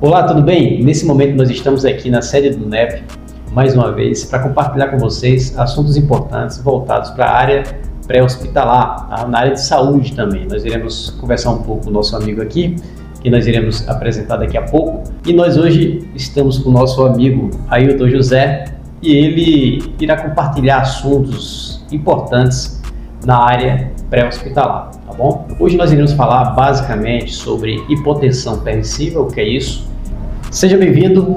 Olá, tudo bem? Nesse momento nós estamos aqui na sede do NEP, mais uma vez, para compartilhar com vocês assuntos importantes voltados para a área pré-hospitalar, na área de saúde também. Nós iremos conversar um pouco com o nosso amigo aqui, que nós iremos apresentar daqui a pouco. E nós hoje estamos com o nosso amigo Ailton José e ele irá compartilhar assuntos importantes na área pré-hospitalar, tá bom? Hoje nós iremos falar basicamente sobre hipotensão permissiva, o que é isso. Seja bem-vindo,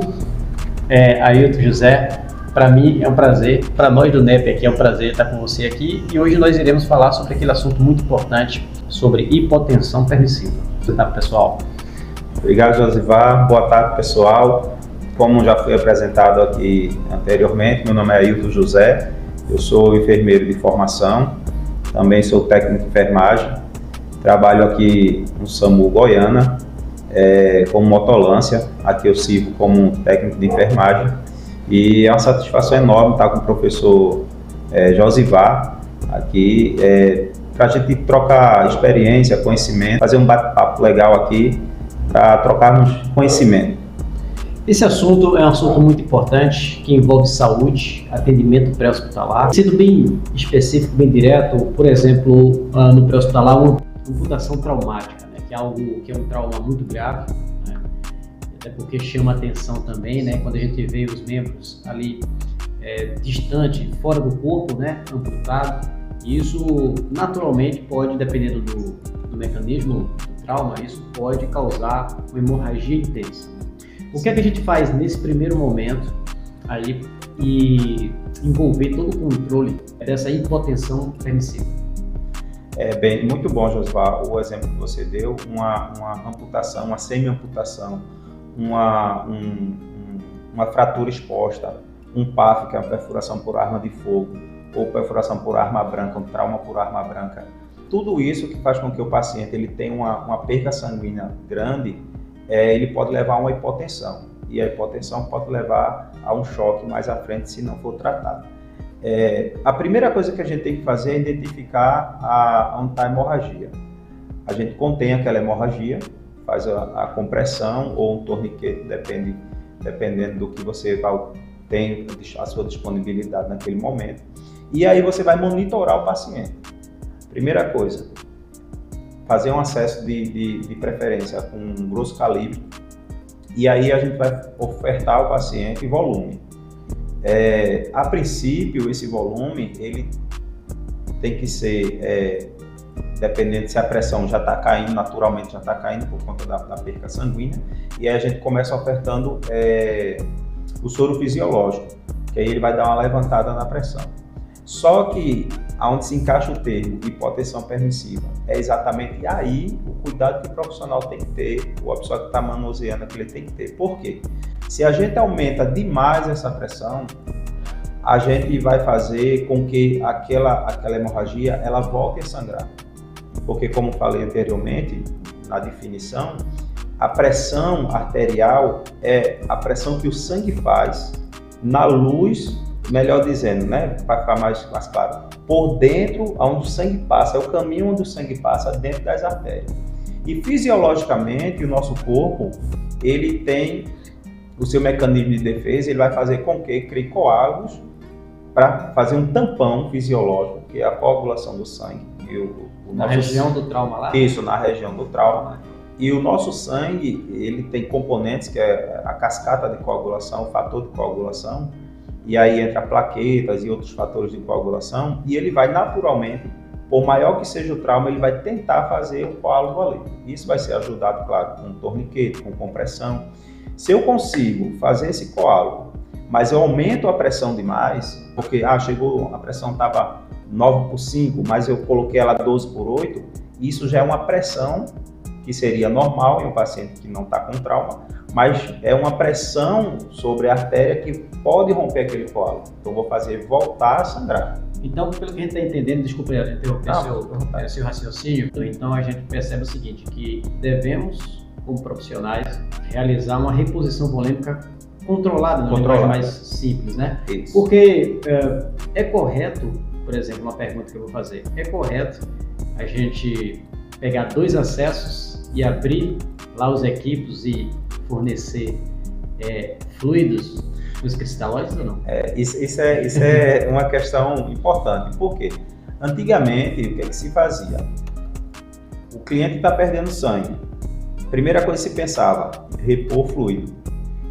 Ailton José. Para mim é um prazer, para nós do NEP aqui é um prazer estar com você aqui e hoje nós iremos falar sobre aquele assunto muito importante, sobre hipotensão permissiva. Tá, pessoal? Obrigado, Josivar. Boa tarde, pessoal. Como já foi apresentado aqui anteriormente, meu nome é Ailton José, eu sou enfermeiro de formação, também sou técnico de enfermagem, trabalho aqui no SAMU Goiânia, como motolância, aqui eu sirvo como técnico de enfermagem e é uma satisfação enorme estar com o professor Josivar aqui, para a gente trocar experiência, conhecimento, fazer um bate-papo legal aqui para trocarmos conhecimento. Esse assunto é um assunto muito importante, que envolve saúde, atendimento pré-hospitalar. Sendo bem específico, bem direto, por exemplo, no pré-hospitalar, uma amputação traumática, né, que é um trauma muito grave, né, até porque chama atenção também, né, quando a gente vê os membros ali distante, fora do corpo, né, amputado. Isso naturalmente pode, dependendo do mecanismo do trauma, isso pode causar uma hemorragia intensa. O que é que a gente faz nesse primeiro momento ali e envolver todo o controle dessa hipotensão permissiva? Muito bom, Josivar, o exemplo que você deu, uma amputação, uma semi-amputação, uma fratura exposta, um PAF, que é uma perfuração por arma de fogo, ou perfuração por arma branca, um trauma por arma branca. Tudo isso que faz com que o paciente ele tenha uma perca sanguínea grande, ele pode levar a uma hipotensão, e a hipotensão pode levar a um choque mais à frente se não for tratado. A primeira coisa que a gente tem que fazer é identificar onde está a hemorragia. A gente contém aquela hemorragia, faz a compressão ou um torniquete, dependendo do que você tem a sua disponibilidade naquele momento, e aí você vai monitorar o paciente. Primeira coisa, fazer um acesso de preferência com um grosso calibre, e aí a gente vai ofertar ao paciente volume. A princípio, esse volume ele tem que ser, dependendo se a pressão já está caindo, naturalmente já está caindo por conta da perca sanguínea, e aí a gente começa ofertando o soro fisiológico, que aí ele vai dar uma levantada na pressão. Só que onde se encaixa o termo hipotensão permissiva é exatamente aí o cuidado que o profissional tem que ter, ou a pessoa que está manuseando aquilo tem que ter. Por quê? Se a gente aumenta demais essa pressão, a gente vai fazer com que aquela hemorragia ela volte a sangrar. Porque, como falei anteriormente, na definição, a pressão arterial é a pressão que o sangue faz na luz, melhor dizendo, né, para ficar mais claro, por dentro, onde o sangue passa, é o caminho onde o sangue passa dentro das artérias. E fisiologicamente, o nosso corpo, ele tem o seu mecanismo de defesa, ele vai fazer com que crie coágulos para fazer um tampão fisiológico, que é a coagulação do sangue. Na região do trauma lá? Isso, na região do trauma. E o nosso sangue, ele tem componentes, que é a cascata de coagulação, o fator de coagulação, e aí entra plaquetas e outros fatores de coagulação, e ele vai naturalmente, por maior que seja o trauma, ele vai tentar fazer o coágulo ali. Isso vai ser ajudado, claro, com torniquete, com compressão. Se eu consigo fazer esse coágulo, mas eu aumento a pressão demais, porque chegou, a pressão estava 9/5, mas eu coloquei ela 12/8, isso já é uma pressão que seria normal em um paciente que não está com trauma, mas é uma pressão sobre a artéria que pode romper aquele coágulo. Então, eu vou fazer voltar a sangrar. Então, pelo que a gente está entendendo, desculpa interromper seu raciocínio, então a gente percebe o seguinte, que devemos, como profissionais, realizar uma reposição volêmica controlada, na linguagem mais simples, né? Isso. Porque é correto, por exemplo, uma pergunta que eu vou fazer, é correto a gente pegar 2 acessos e abrir lá os equipos e fornecer fluidos para os cristalóides ou não? Isso é uma questão importante. Por quê? Antigamente, o que é que se fazia? O cliente está perdendo sangue. Primeira coisa que se pensava, repor fluido.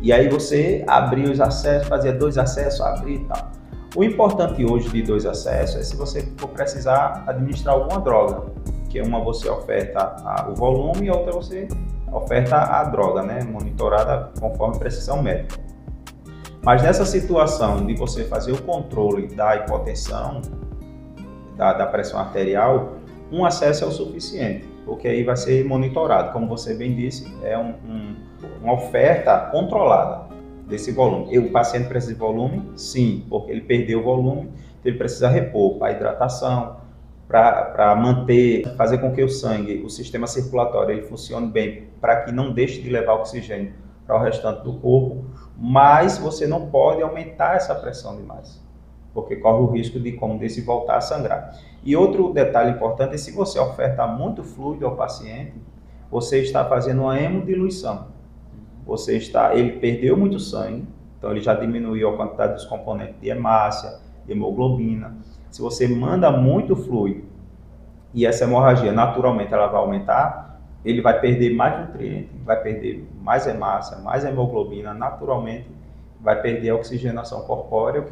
E aí você abria os acessos, fazia 2 acessos, abria e tal. O importante hoje de 2 acessos é se você for precisar administrar alguma droga, que uma você oferta o volume e a outra você oferta a droga, né? Monitorada conforme precisão médica. Mas nessa situação de você fazer o controle da hipotensão, da pressão arterial, um acesso é o suficiente, porque aí vai ser monitorado. Como você bem disse, é uma oferta controlada desse volume. O paciente precisa de volume? Sim, porque ele perdeu o volume, então ele precisa repor para hidratação, para manter, fazer com que o sangue, o sistema circulatório, ele funcione bem, para que não deixe de levar oxigênio para o restante do corpo, mas você não pode aumentar essa pressão demais, porque corre o risco de, como disse, voltar a sangrar. E outro detalhe importante é se você oferta muito fluido ao paciente, você está fazendo uma hemodiluição. Ele perdeu muito sangue, então ele já diminuiu a quantidade dos componentes de hemácia, de hemoglobina. Se você manda muito fluido e essa hemorragia naturalmente ela vai aumentar, ele vai perder mais nutriente, vai perder mais hemácia, mais hemoglobina, naturalmente vai perder a oxigenação corpórea.